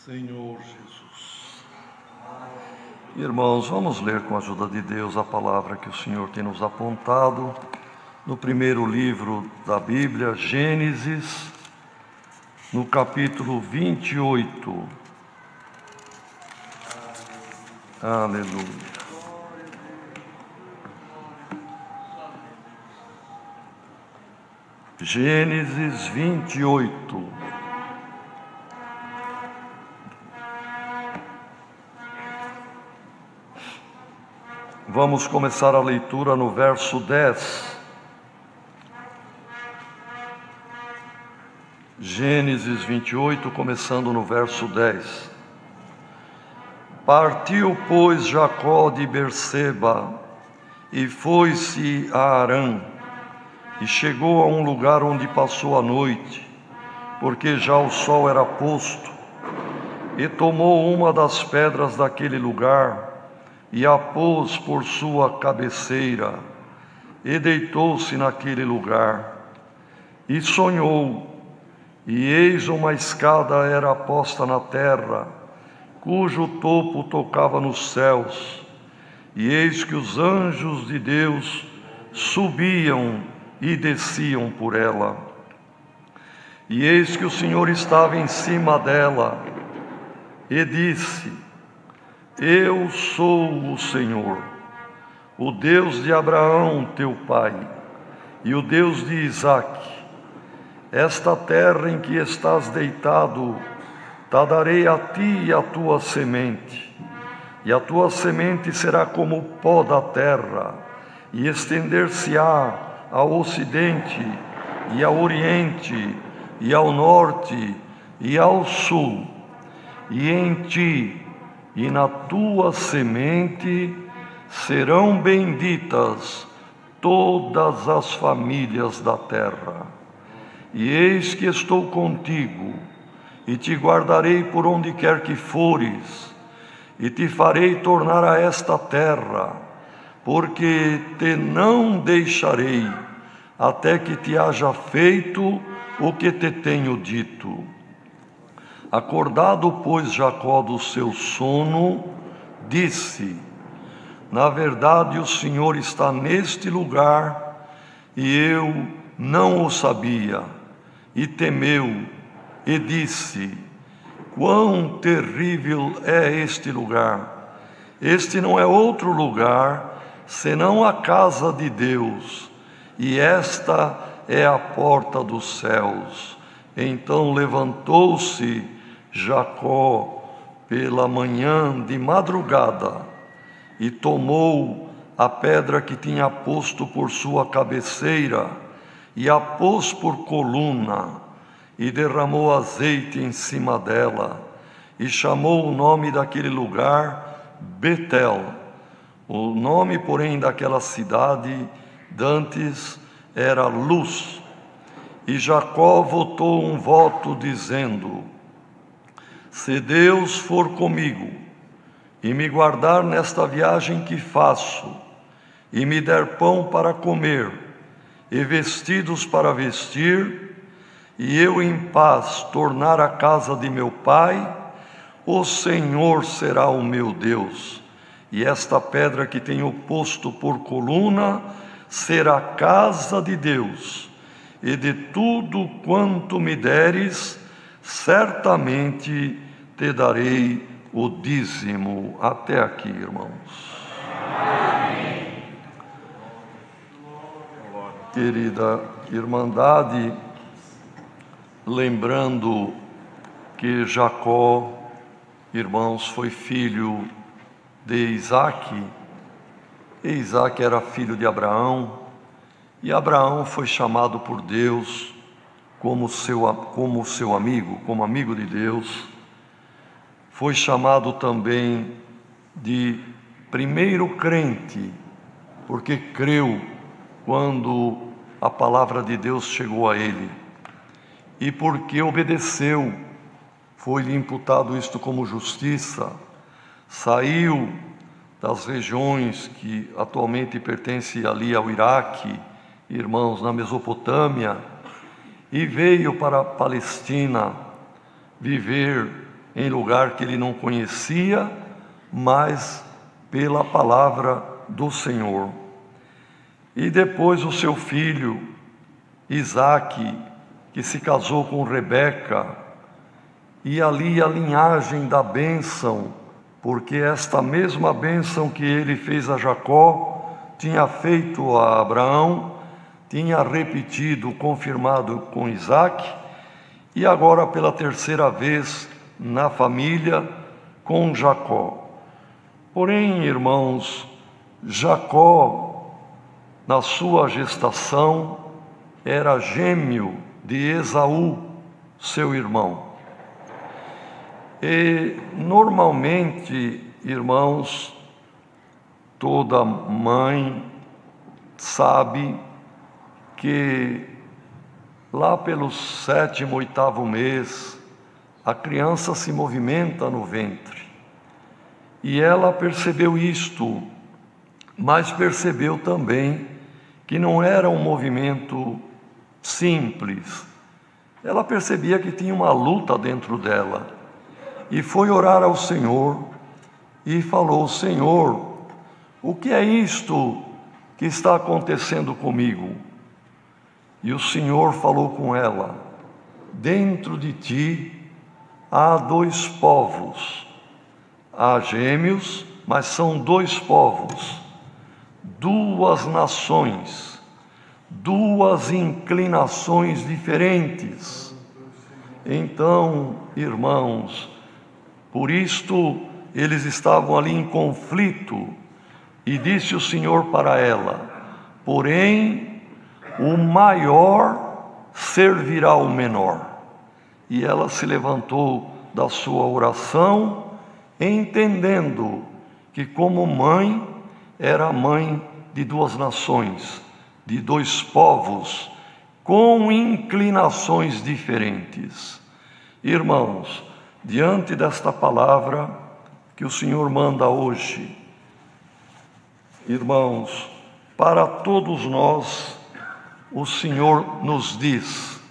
Senhor Jesus. Irmãos, vamos ler com a ajuda de Deus a palavra que o Senhor tem nos apontado no primeiro livro da Bíblia, Gênesis, no capítulo 28. Aleluia. Gênesis 28. Vamos começar a leitura no verso 10. Gênesis 28, começando no verso 10. Partiu, pois, Jacó de Berseba e foi-se a Harã, e chegou a um lugar onde passou a noite, porque já o sol era posto, e tomou uma das pedras daquele lugar e a pôs por sua cabeceira, e deitou-se naquele lugar, e sonhou, e eis uma escada era posta na terra, cujo topo tocava nos céus, e eis que os anjos de Deus subiam e desciam por ela. E eis que o Senhor estava em cima dela, e disse: Eu sou o Senhor, o Deus de Abraão teu pai, e o Deus de Isaque. Esta terra em que estás deitado, te darei a ti e a tua semente, e a tua semente será como o pó da terra, e estender-se-á ao ocidente, e ao oriente, e ao norte, e ao sul, e em ti e na tua semente serão benditas todas as famílias da terra. E eis que estou contigo, e te guardarei por onde quer que fores, e te farei tornar a esta terra, porque te não deixarei, até que te haja feito o que te tenho dito. Acordado, pois, Jacó do seu sono, disse: Na verdade, o Senhor está neste lugar, e eu não o sabia. E temeu, e disse: Quão terrível é este lugar! Este não é outro lugar, senão a casa de Deus, e esta é a porta dos céus. Então levantou-se Jacó pela manhã de madrugada, e tomou a pedra que tinha posto por sua cabeceira, e a pôs por coluna, e derramou azeite em cima dela, e chamou o nome daquele lugar Betel. O nome, porém, daquela cidade dantes era Luz. E Jacó votou um voto, dizendo: Se Deus for comigo, e me guardar nesta viagem que faço, e me der pão para comer, e vestidos para vestir, e eu em paz tornar à casa de meu pai, o Senhor será o meu Deus, e esta pedra que tenho posto por coluna será casa de Deus, e de tudo quanto me deres, certamente te darei o dízimo. Até aqui, irmãos. Amém. Querida irmandade, lembrando que Jacó, irmãos, foi filho de Isaque, e Isaque era filho de Abraão, e Abraão foi chamado por Deus como seu amigo, como amigo de Deus. Foi chamado também de primeiro crente, porque creu quando a palavra de Deus chegou a ele. E porque obedeceu, foi-lhe imputado isto como justiça. Saiu das regiões que atualmente pertencem ali ao Iraque, irmãos, na Mesopotâmia, e veio para a Palestina viver em lugar que ele não conhecia, mas pela palavra do Senhor. E depois o seu filho Isaque, que se casou com Rebeca, e ali a linhagem da bênção, porque esta mesma bênção que ele fez a Jacó, tinha feito a Abraão, tinha repetido, confirmado com Isaque, e agora pela terceira vez na família com Jacó. Porém, irmãos, Jacó, na sua gestação, era gêmeo de Esaú, seu irmão. E normalmente, irmãos, toda mãe sabe que lá pelo 7º, 8º mês, a criança se movimenta no ventre. E ela percebeu isto, mas percebeu também que não era um movimento simples. Ela percebia que tinha uma luta dentro dela. E foi orar ao Senhor e falou: Senhor, o que é isto que está acontecendo comigo? E o Senhor falou com ela: dentro de ti há 2 povos. Há gêmeos, mas são 2 povos, 2 nações, 2 inclinações diferentes. Então, irmãos, por isto eles estavam ali em conflito, e disse o Senhor para ela: porém, o maior servirá ao menor. E ela se levantou da sua oração, entendendo que como mãe, era mãe de 2 nações, de 2 povos, com inclinações diferentes. Irmãos, diante desta palavra que o Senhor manda hoje, irmãos, para todos nós, o Senhor nos diz: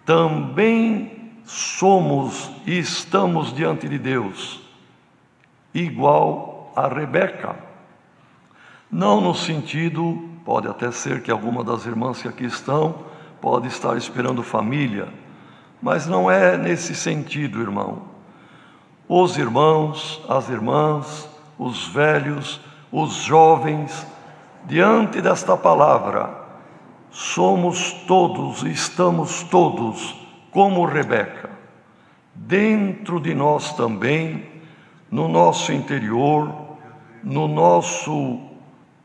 também somos e estamos diante de Deus igual a Rebeca. Não no sentido, pode até ser que alguma das irmãs que aqui estão pode estar esperando família, mas não é nesse sentido, irmão. Os irmãos, as irmãs, os velhos, os jovens, diante desta palavra, somos todos, estamos todos como Rebeca. Dentro de nós também, no nosso interior, no nosso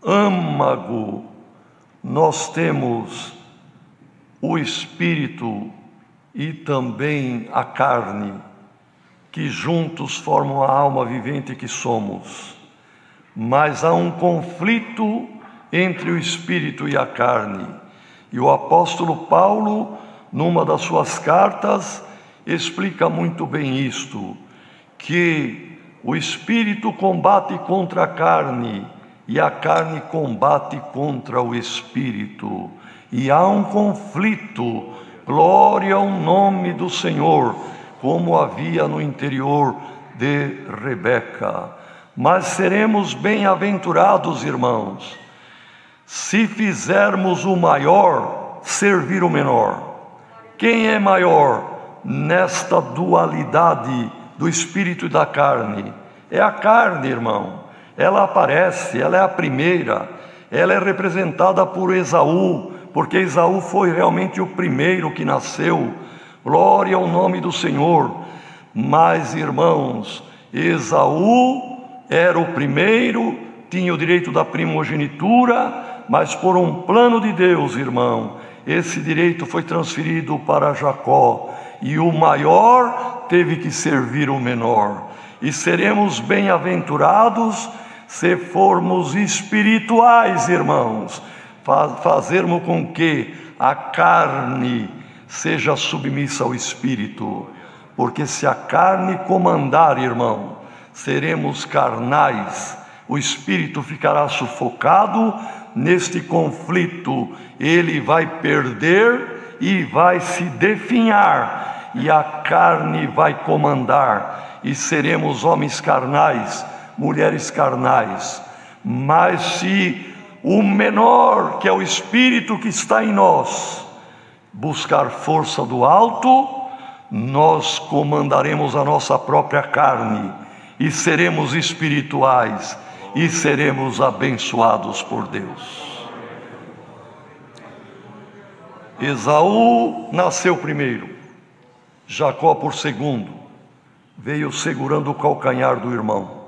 âmago, nós temos o espírito e também a carne, que juntos formam a alma vivente que somos. Mas há um conflito entre o espírito e a carne. E o apóstolo Paulo, numa das suas cartas, explica muito bem isto, que o espírito combate contra a carne e a carne combate contra o espírito. E há um conflito, glória ao nome do Senhor, como havia no interior de Rebeca. Mas seremos bem-aventurados, irmãos, se fizermos o maior servir o menor. Quem é maior nesta dualidade do espírito e da carne? É a carne, irmão. Ela aparece, ela é a primeira, ela é representada por Esaú, porque Esaú foi realmente o primeiro que nasceu. Glória ao nome do Senhor. Mas, irmãos, Esaú era o primeiro, tinha o direito da primogenitura, mas por um plano de Deus, irmão, esse direito foi transferido para Jacó, e o maior teve que servir o menor. E seremos bem-aventurados se formos espirituais, irmãos, fazermos com que a carne seja submissa ao espírito, porque se a carne comandar, irmão, seremos carnais, o espírito ficará sufocado neste conflito, ele vai perder e vai se definhar, e a carne vai comandar, e seremos homens carnais, mulheres carnais. Mas se o menor, que é o Espírito que está em nós, buscar força do alto, nós comandaremos a nossa própria carne, e seremos espirituais, e seremos abençoados por Deus. Esaú nasceu primeiro, Jacó por segundo, veio segurando o calcanhar do irmão.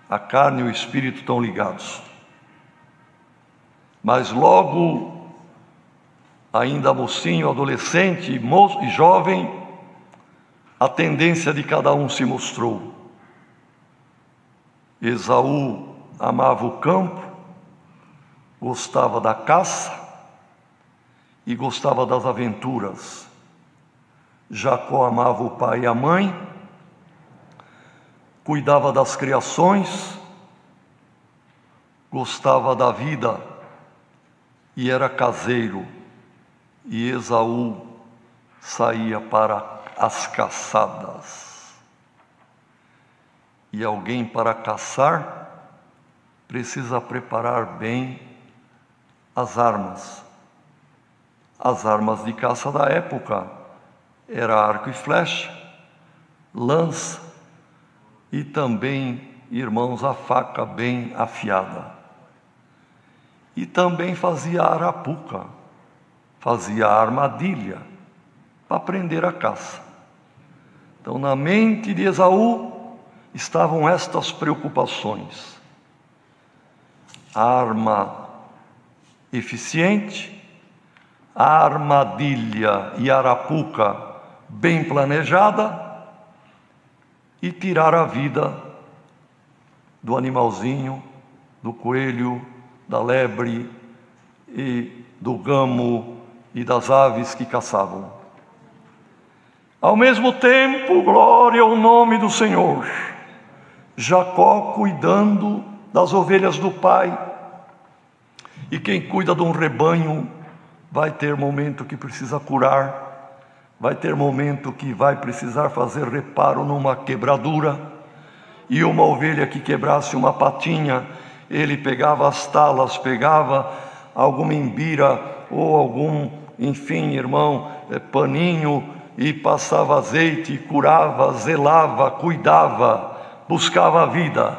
A carne e o espírito estão ligados. Mas logo, ainda mocinho, adolescente, moço e jovem, a tendência de cada um se mostrou. Esaú amava o campo, gostava da caça e gostava das aventuras. Jacó amava o pai e a mãe, cuidava das criações, gostava da vida e era caseiro. E Esaú saía para as caçadas. E alguém para caçar precisa preparar bem as armas. As armas de caça da época era arco e flecha, lança e também, irmãos, a faca bem afiada. E também fazia arapuca, fazia armadilha para prender a caça. Então, na mente de Esaú estavam estas preocupações: arma eficiente, armadilha e arapuca bem planejada, e tirar a vida do animalzinho, do coelho, da lebre e do gamo e das aves que caçavam. Ao mesmo tempo, glória ao nome do Senhor, Jacó cuidando das ovelhas do pai. E quem cuida de um rebanho vai ter momento que precisa curar, vai ter momento que vai precisar fazer reparo numa quebradura. E uma ovelha que quebrasse uma patinha, ele pegava as talas, pegava alguma embira ou algum, enfim, irmão, paninho, e passava azeite, curava, zelava, cuidava, buscava a vida.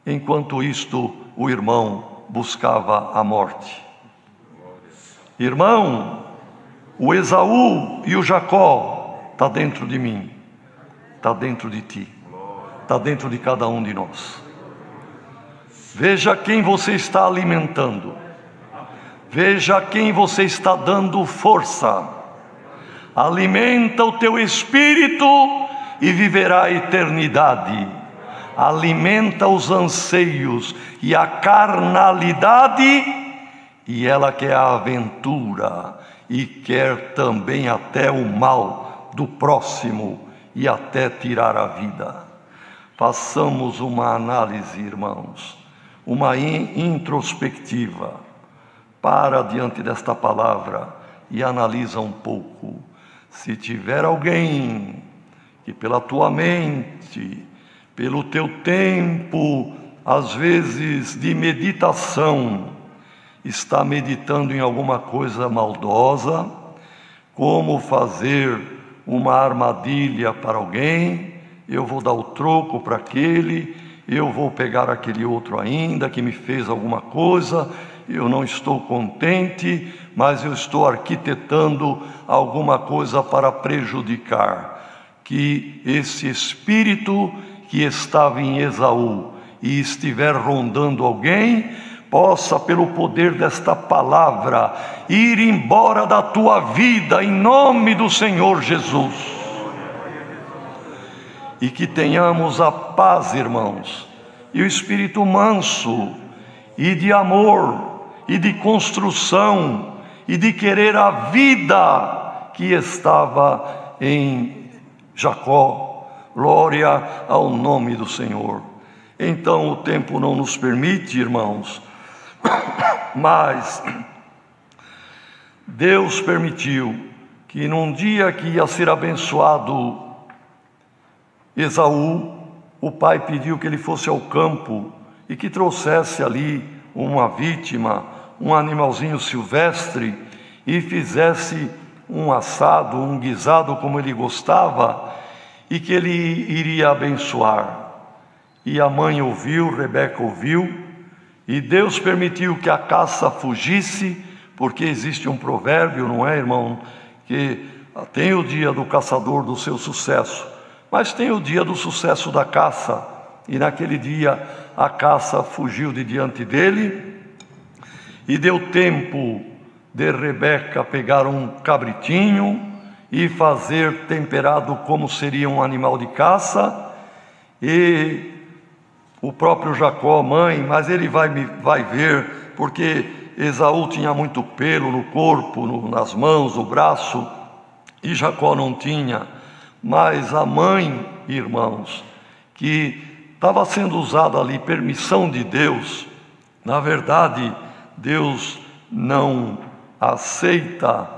Enquanto isto, o irmão buscava a morte. Irmão, o Esaú e o Jacó está dentro de mim, está dentro de ti, está dentro de cada um de nós. Veja quem você está alimentando, veja quem você está dando força. Alimenta o teu espírito e viverá a eternidade. Alimenta os anseios e a carnalidade, e ela quer a aventura e quer também até o mal do próximo e até tirar a vida. Façamos uma análise, irmãos, uma introspectiva. Para diante desta palavra e analisa um pouco. Se tiver alguém que pela tua mente, pelo teu tempo, às vezes de meditação, está meditando em alguma coisa maldosa, como fazer uma armadilha para alguém, eu vou dar o troco para aquele, eu vou pegar aquele outro ainda que me fez alguma coisa, eu não estou contente, mas eu estou arquitetando alguma coisa para prejudicar. Que esse espírito que estava em Esaú e estiver rondando alguém, possa, pelo poder desta palavra, ir embora da tua vida, em nome do Senhor Jesus. E que tenhamos a paz, irmãos, e o espírito manso, e de amor, e de construção, e de querer a vida que estava em Jacó. Glória ao nome do Senhor. Então o tempo não nos permite, irmãos, mas Deus permitiu que num dia que ia ser abençoado Esaú, o pai pediu que ele fosse ao campo e que trouxesse ali uma vítima, um animalzinho silvestre, e fizesse um assado, um guisado como ele gostava, e que ele iria abençoar. E a mãe ouviu, Rebeca ouviu, e Deus permitiu que a caça fugisse, porque existe um provérbio, não é, irmão, que tem o dia do caçador do seu sucesso, mas tem o dia do sucesso da caça. E naquele dia a caça fugiu de diante dele, e deu tempo de Rebeca pegar um cabritinho e fazer temperado como seria um animal de caça. E o próprio Jacó, mãe, mas ele vai ver, porque Esaú tinha muito pelo no corpo, nas mãos, no braço, e Jacó não tinha. Mas a mãe, irmãos, que estava sendo usada ali, permissão de Deus, na verdade, Deus não aceita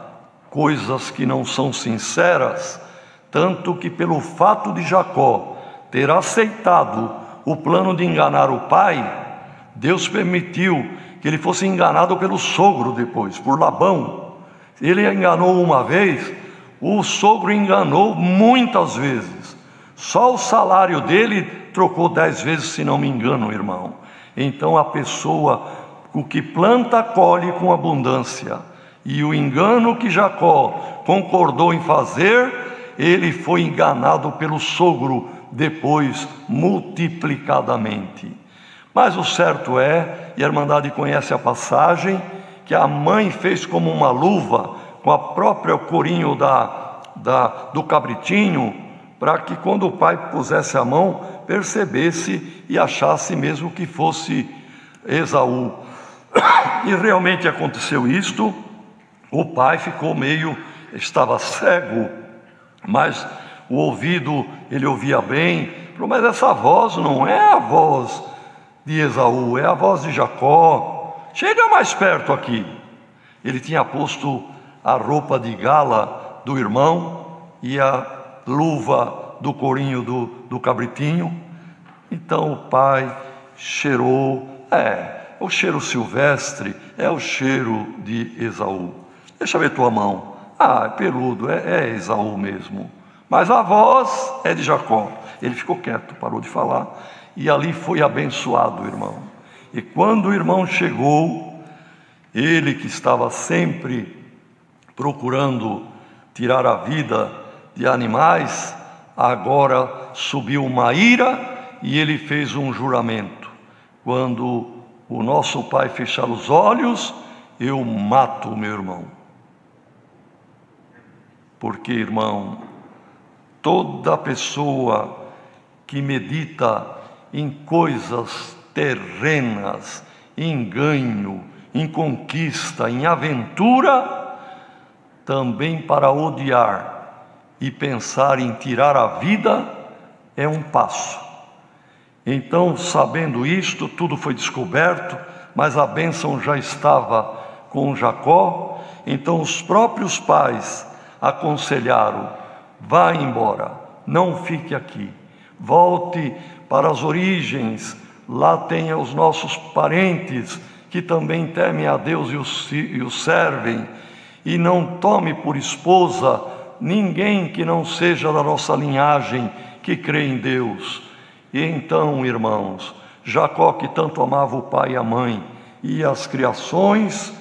coisas que não são sinceras, tanto que pelo fato de Jacó ter aceitado o plano de enganar o pai, Deus permitiu que ele fosse enganado pelo sogro depois, por Labão. Ele enganou uma vez, o sogro enganou muitas vezes. Só o salário dele trocou 10 vezes, se não me engano, irmão. Então a pessoa, o que planta, colhe com abundância. E o engano que Jacó concordou em fazer, ele foi enganado pelo sogro depois multiplicadamente. Mas o certo é, e a Irmandade conhece a passagem, que a mãe fez como uma luva com a própria corinho do cabritinho, para que quando o pai pusesse a mão, percebesse e achasse mesmo que fosse Esaú. E realmente aconteceu isto. O pai ficou estava cego, mas o ouvido ele ouvia bem. Falou, mas essa voz não é a voz de Esaú, é a voz de Jacó. Chega mais perto aqui. Ele tinha posto a roupa de gala do irmão e a luva do corinho do cabritinho. Então o pai cheirou, o cheiro silvestre é o cheiro de Esaú. Deixa eu ver tua mão. É peludo, é Esaú mesmo. Mas a voz é de Jacó. Ele ficou quieto, parou de falar, e ali foi abençoado o irmão. E quando o irmão chegou, ele que estava sempre procurando tirar a vida de animais, agora subiu uma ira e ele fez um juramento: quando o nosso pai fechar os olhos, eu mato o meu irmão. Porque, irmão, toda pessoa que medita em coisas terrenas, em ganho, em conquista, em aventura, também para odiar e pensar em tirar a vida, é um passo. Então, sabendo isto, tudo foi descoberto, mas a bênção já estava com Jacó. Então os próprios pais aconselharam: vá embora, não fique aqui, volte para as origens, lá tenha os nossos parentes que também temem a Deus e o servem, e não tome por esposa ninguém que não seja da nossa linhagem, que crê em Deus. E então, irmãos, Jacó, que tanto amava o pai e a mãe e as criações,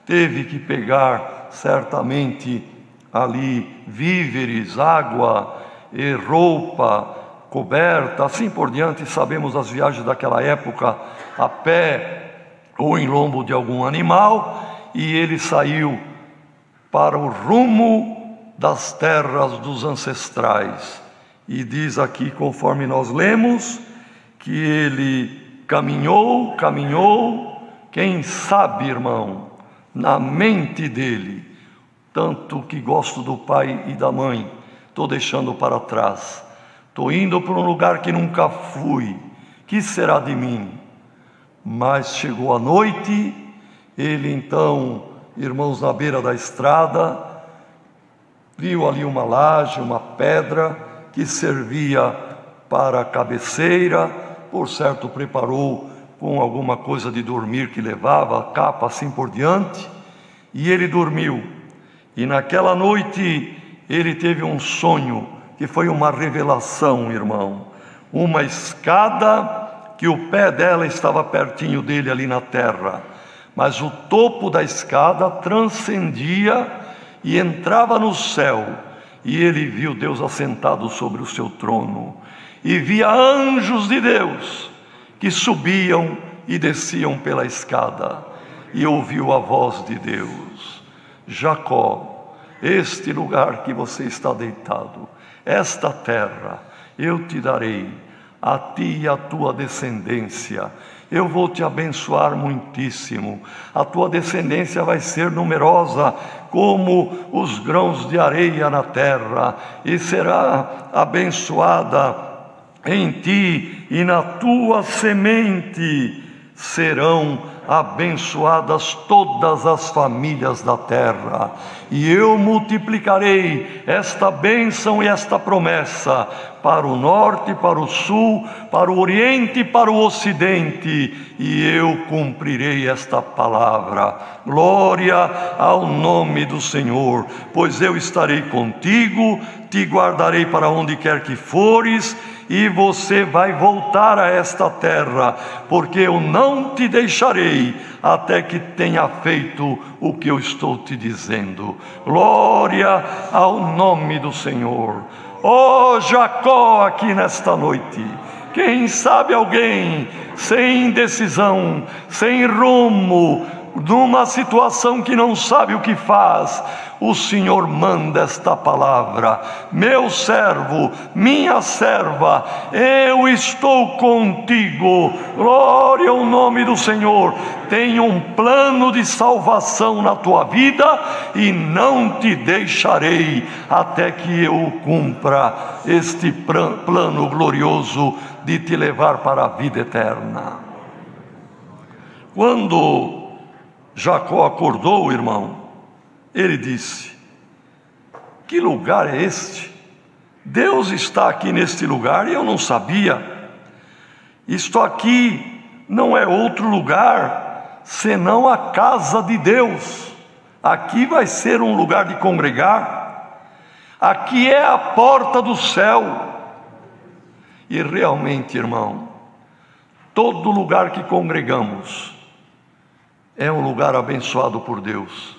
teve que pegar certamente ali víveres, água e roupa, coberta, assim por diante. Sabemos as viagens daquela época, a pé ou em lombo de algum animal, e ele saiu para o rumo das terras dos ancestrais. E diz aqui, conforme nós lemos, que ele caminhou, quem sabe, irmão, na mente dele, tanto que gosto do pai e da mãe, estou deixando para trás, estou indo para um lugar que nunca fui, que será de mim? Mas chegou a noite, ele então, irmãos, na beira da estrada, viu ali uma laje, uma pedra que servia para a cabeceira, por certo preparou com alguma coisa de dormir que levava, capa assim por diante, e ele dormiu. E naquela noite ele teve um sonho, que foi uma revelação, irmão. Uma escada que o pé dela estava pertinho dele ali na terra, mas o topo da escada transcendia e entrava no céu, e ele viu Deus assentado sobre o seu trono, e via anjos de Deus que subiam e desciam pela escada, e ouviu a voz de Deus: Jacó, este lugar que você está deitado, esta terra, eu te darei, a ti e a tua descendência. Eu vou te abençoar muitíssimo. A tua descendência vai ser numerosa como os grãos de areia na terra, e será abençoada em ti e na tua semente. Serão abençoadas todas as famílias da terra, e eu multiplicarei esta bênção e esta promessa para o norte, para o sul, para o oriente e para o ocidente, e eu cumprirei esta palavra. Glória ao nome do Senhor, pois eu estarei contigo, te guardarei para onde quer que fores, e você vai voltar a esta terra, porque eu não te deixarei até que tenha feito o que eu estou te dizendo. Glória ao nome do Senhor. Ó Jacó, aqui nesta noite, quem sabe alguém sem decisão, sem rumo, numa situação que não sabe o que faz, o Senhor manda esta palavra: meu servo, minha serva, eu estou contigo. Glória ao nome do Senhor. Tem um plano de salvação na tua vida, e não te deixarei até que eu cumpra este plano glorioso de te levar para a vida eterna. Quando Jacó acordou, irmão, ele disse: que lugar é este? Deus está aqui neste lugar e eu não sabia. Isto aqui não é outro lugar senão a casa de Deus. Aqui vai ser um lugar de congregar. Aqui é a porta do céu. E realmente, irmão, todo lugar que congregamos é um lugar abençoado por Deus.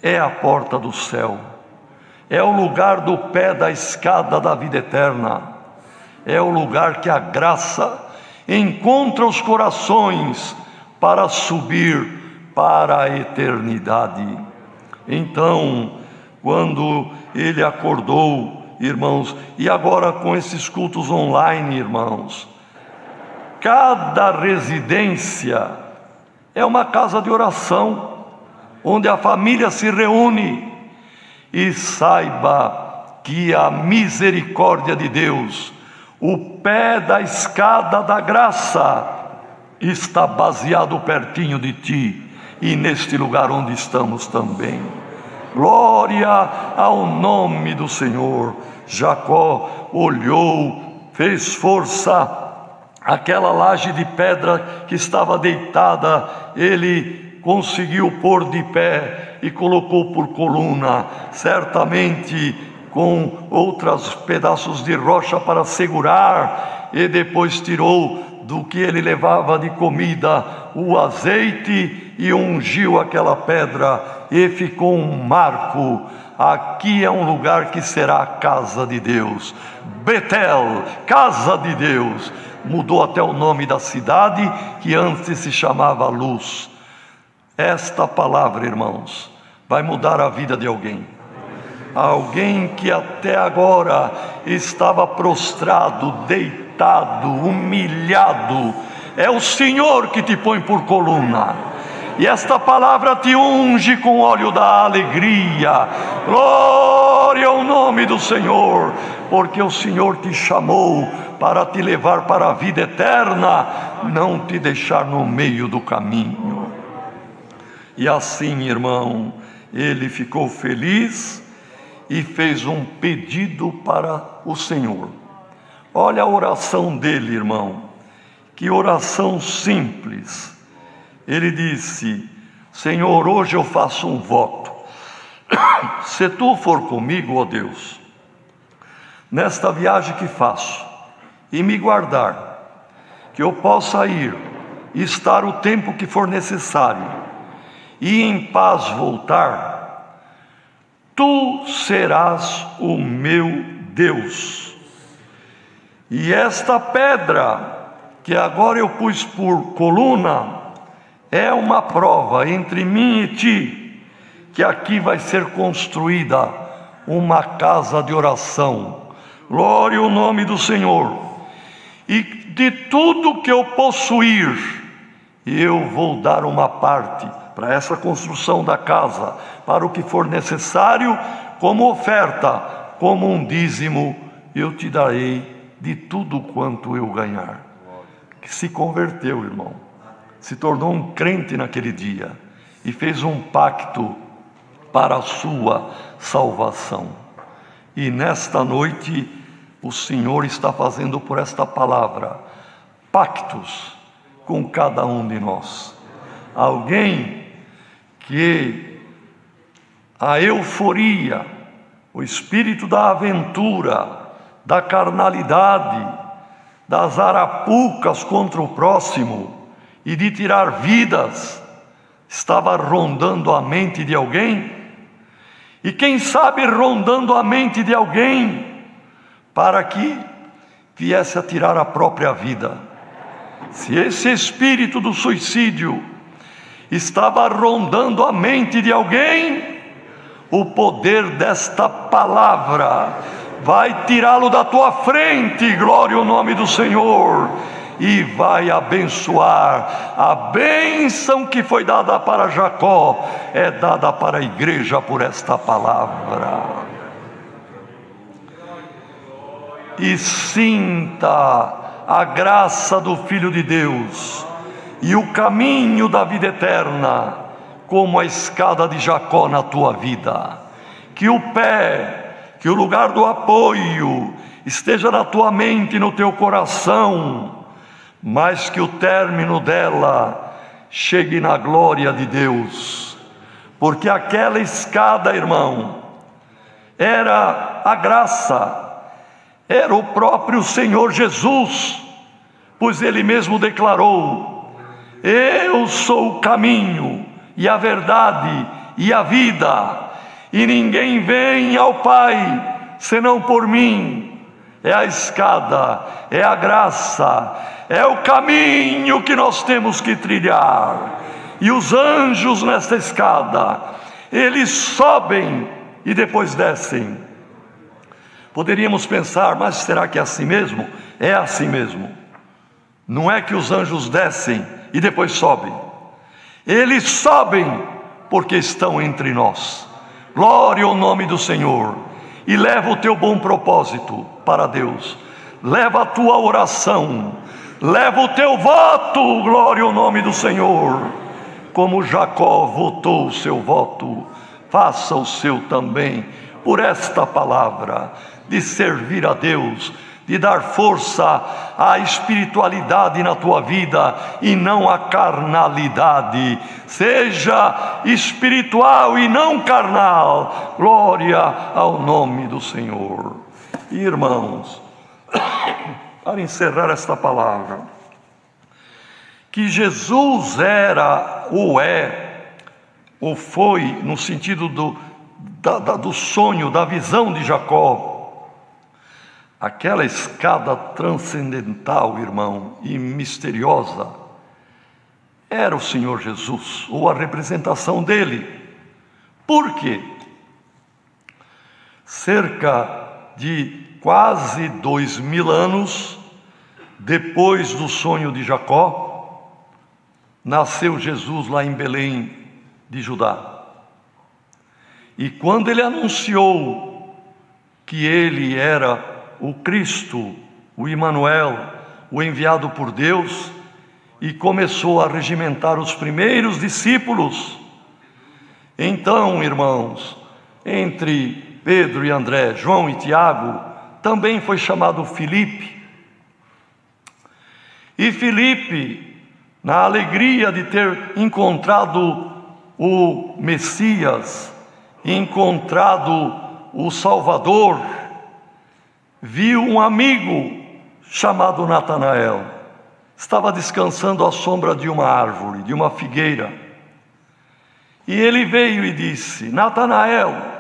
É a porta do céu. É o lugar do pé da escada da vida eterna. É o lugar que a graça encontra os corações para subir para a eternidade. Então, quando ele acordou, irmãos, e agora com esses cultos online, irmãos, cada residência é uma casa de oração, onde a família se reúne. E saiba que a misericórdia de Deus, o pé da escada da graça, está baseado pertinho de ti, e neste lugar onde estamos também. Glória ao nome do Senhor. Jacó olhou, fez força. Aquela laje de pedra que estava deitada, ele conseguiu pôr de pé e colocou por coluna, certamente com outros pedaços de rocha para segurar, e depois tirou do que ele levava de comida o azeite e ungiu aquela pedra, e ficou um marco. Aqui é um lugar que será a casa de Deus. Betel, casa de Deus. Mudou até o nome da cidade, que antes se chamava Luz. Esta palavra, irmãos, vai mudar a vida de alguém. Alguém que até agora estava prostrado, deitado, humilhado, é o Senhor que te põe por coluna. E esta palavra te unge com óleo da alegria. Glória ao nome do Senhor, porque o Senhor te chamou para te levar para a vida eterna, não te deixar no meio do caminho. E assim, irmão, ele ficou feliz, e fez um pedido para o Senhor. Olha a oração dele, irmão, que oração simples. Ele disse: Senhor, hoje eu faço um voto. Se tu for comigo, ó Deus, nesta viagem que faço, e me guardar, que eu possa ir e estar o tempo que for necessário, e em paz voltar, tu serás o meu Deus. E esta pedra, que agora eu pus por coluna, é uma prova entre mim e ti, que aqui vai ser construída uma casa de oração. Glória ao nome do Senhor. E de tudo que eu possuir, eu vou dar uma parte para essa construção da casa, para o que for necessário, como oferta, como um dízimo, eu te darei de tudo quanto eu ganhar. Que se converteu, irmão, se tornou um crente naquele dia e fez um pacto para a sua salvação. E nesta noite o Senhor está fazendo por esta palavra pactos com cada um de nós. Alguém que a euforia, o espírito da aventura, da carnalidade, das arapucas contra o próximo e de tirar vidas, estava rondando a mente de alguém, e quem sabe rondando a mente de alguém, para que viesse a tirar a própria vida. Se esse espírito do suicídio estava rondando a mente de alguém, o poder desta palavra vai tirá-lo da tua frente, glória ao nome do Senhor, e vai abençoar. A bênção que foi dada para Jacó é dada para a igreja por esta palavra. E sinta a graça do Filho de Deus e o caminho da vida eterna como a escada de Jacó na tua vida. Que o pé, que o lugar do apoio esteja na tua mente e no teu coração, mas que o término dela chegue na glória de Deus. Porque aquela escada, irmão, era a graça, era o próprio Senhor Jesus, pois Ele mesmo declarou: eu sou o caminho e a verdade e a vida, e ninguém vem ao Pai senão por mim. É a escada, é a graça, é o caminho que nós temos que trilhar. E os anjos nesta escada, eles sobem e depois descem. Poderíamos pensar, mas será que é assim mesmo? É assim mesmo. Não é que os anjos descem e depois sobem. Eles sobem porque estão entre nós. Glória ao nome do Senhor. E leva o teu bom propósito para Deus. Leva a tua oração. Leva o teu voto. Glória ao nome do Senhor. Como Jacó votou o seu voto, faça o seu também, por esta palavra, de servir a Deus, de dar força à espiritualidade na tua vida e não à carnalidade. Seja espiritual e não carnal. Glória ao nome do Senhor. Irmãos, para encerrar esta palavra, que Jesus era, ou é, ou foi, no sentido do sonho, da visão de Jacó, aquela escada transcendental, irmão, e misteriosa, era o Senhor Jesus, ou a representação dele. Por quê? Cerca de quase 2000 anos depois do sonho de Jacó, nasceu Jesus lá em Belém de Judá. E quando ele anunciou que ele era o Cristo, o Emanuel, o enviado por Deus, e começou a regimentar os primeiros discípulos, então, irmãos, entre Pedro e André, João e Tiago, também foi chamado Filipe. E Filipe, na alegria de ter encontrado o Messias, encontrado o Salvador, viu um amigo chamado Natanael. Estava descansando à sombra de uma árvore, de uma figueira. E ele veio e disse: Natanael,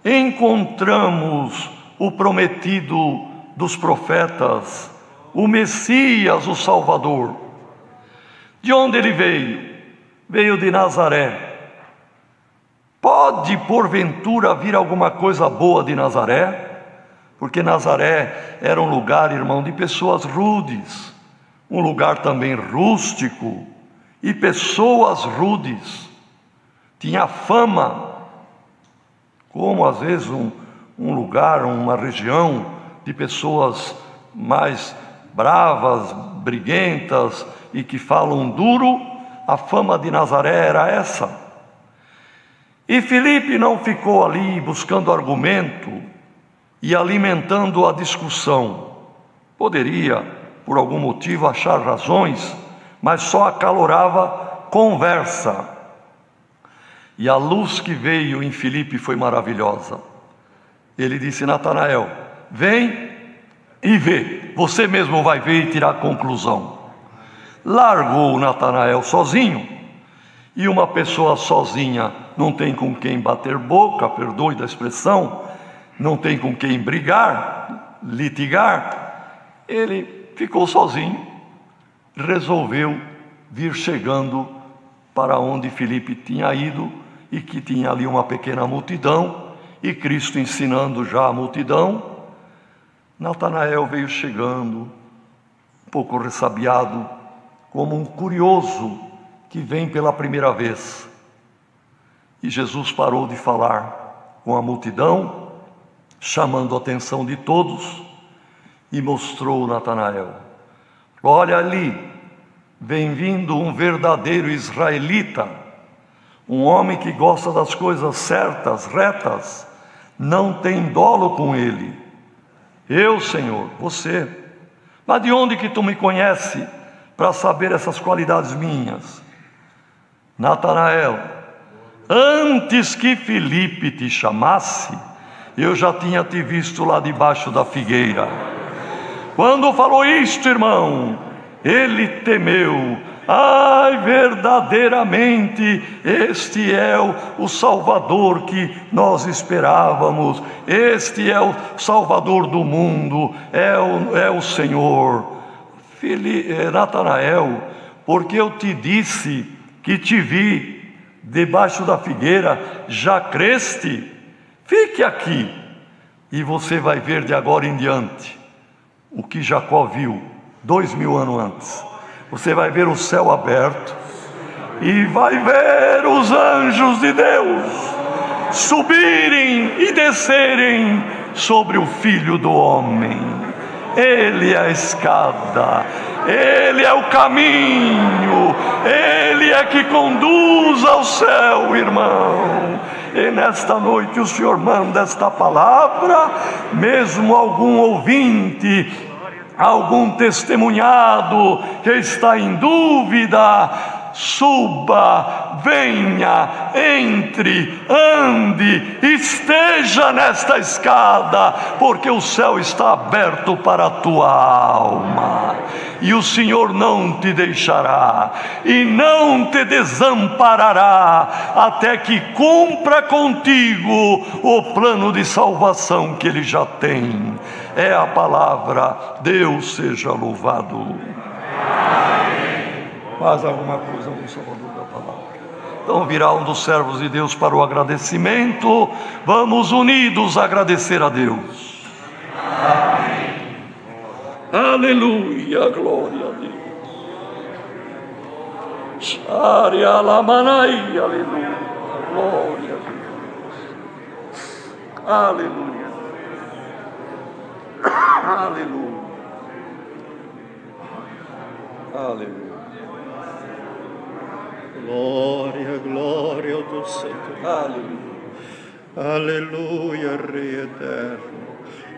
encontramos o prometido dos profetas, o Messias, o Salvador. De onde ele veio? Veio de Nazaré. Pode, porventura, vir alguma coisa boa de Nazaré? Porque Nazaré era um lugar, irmão, de pessoas rudes, um lugar também rústico, e pessoas rudes. Tinha fama, como às vezes um lugar, uma região de pessoas mais bravas, briguentas e que falam duro. A fama de Nazaré era essa. E Filipe não ficou ali buscando argumento e alimentando a discussão. Poderia, por algum motivo, achar razões, mas só acalorava conversa. E a luz que veio em Filipe foi maravilhosa. Ele disse: Natanael, vem e vê. Você mesmo vai ver e tirar a conclusão. Largou Natanael sozinho. E uma pessoa sozinha não tem com quem bater boca, perdoe da expressão, não tem com quem brigar, litigar. Ele ficou sozinho, resolveu vir chegando para onde Filipe tinha ido, e que tinha ali uma pequena multidão, e Cristo ensinando já a multidão. Natanael veio chegando, um pouco ressabiado, como um curioso que vem pela primeira vez. E Jesus parou de falar com a multidão, chamando a atenção de todos, e mostrou Natanael. Olha ali, vem vindo um verdadeiro israelita, um homem que gosta das coisas certas, retas, não tem dolo com ele. Eu, Senhor, você, mas de onde que tu me conhece para saber essas qualidades minhas? Natanael, antes que Filipe te chamasse, eu já tinha te visto lá debaixo da figueira. Quando falou isto, irmão, ele temeu. Ai, verdadeiramente, este é o Salvador que nós esperávamos. Este é o Salvador do mundo, é o Senhor. Natanael, porque eu te disse que te vi debaixo da figueira, já creste? Fique aqui, e você vai ver de agora em diante o que Jacó viu 2000 anos antes. Você vai ver o céu aberto e vai ver os anjos de Deus subirem e descerem sobre o Filho do Homem. Ele é a escada, Ele é o caminho, Ele é que conduz ao céu, irmão. E nesta noite o Senhor manda esta palavra, mesmo algum ouvinte, algum testemunhado que está em dúvida, suba, venha, entre, ande, esteja nesta escada, porque o céu está aberto para a tua alma, e o Senhor não te deixará e não te desamparará até que cumpra contigo o plano de salvação que Ele já tem. É a palavra. Deus seja louvado. Amém. Mais alguma coisa, algum salvador da palavra? Então virá um dos servos de Deus para o agradecimento. Vamos unidos agradecer a Deus. Amém. Aleluia, glória a Deus. Arialamanai, aleluia, glória a Deus. Aleluia. Aleluia. Aleluia. Glória, glória ao teu santo. Aleluia. Aleluia, Rei eterno.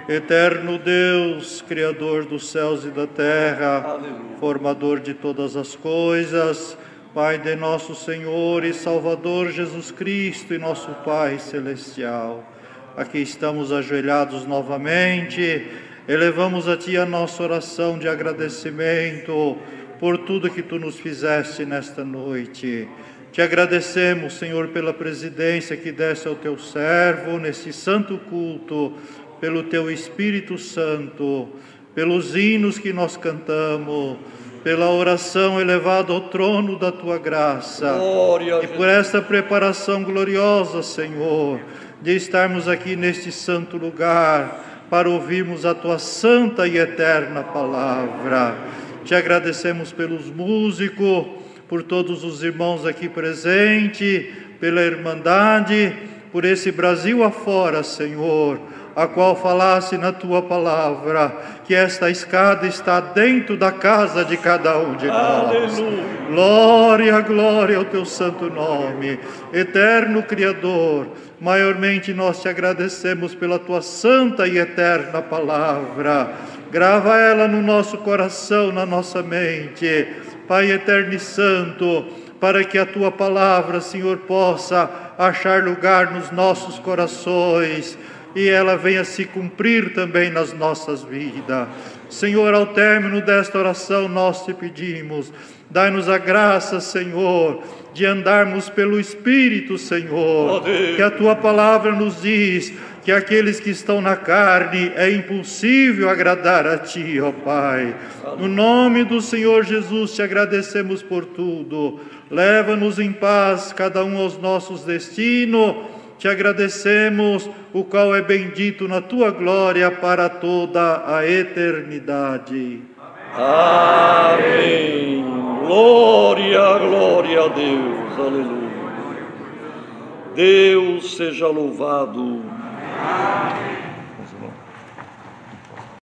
Eterno Deus, Criador dos céus e da terra, aleluia, formador de todas as coisas, Pai de nosso Senhor e Salvador Jesus Cristo e nosso Pai celestial. Aqui estamos ajoelhados novamente, elevamos a Ti a nossa oração de agradecimento por tudo que Tu nos fizeste nesta noite. Te agradecemos, Senhor, pela presidência que deste ao Teu servo nesse santo culto, pelo Teu Espírito Santo, pelos hinos que nós cantamos, pela oração elevada ao trono da Tua graça. Glória e por esta preparação gloriosa, Senhor, de estarmos aqui neste santo lugar para ouvirmos a Tua santa e eterna palavra. Te agradecemos pelos músicos, por todos os irmãos aqui presentes, pela Irmandade, por esse Brasil afora, Senhor, a qual falasse na Tua palavra, que esta escada está dentro da casa de cada um de nós. Aleluia. Glória, glória ao Teu santo nome, eterno Criador. Maiormente nós Te agradecemos pela Tua santa e eterna palavra. Grava ela no nosso coração, na nossa mente, Pai eterno e santo, para que a Tua palavra, Senhor, possa achar lugar nos nossos corações e ela venha se cumprir também nas nossas vidas. Senhor, ao término desta oração nós Te pedimos, dai-nos a graça, Senhor, de andarmos pelo Espírito, Senhor, que a Tua palavra nos diz que aqueles que estão na carne é impossível agradar a Ti, ó Pai. No nome do Senhor Jesus Te agradecemos por tudo. Leva-nos em paz, cada um aos nossos destinos. Te agradecemos, o qual é bendito na Tua glória para toda a eternidade. Amém. Glória, glória a Deus. Aleluia. Deus seja louvado. Amém.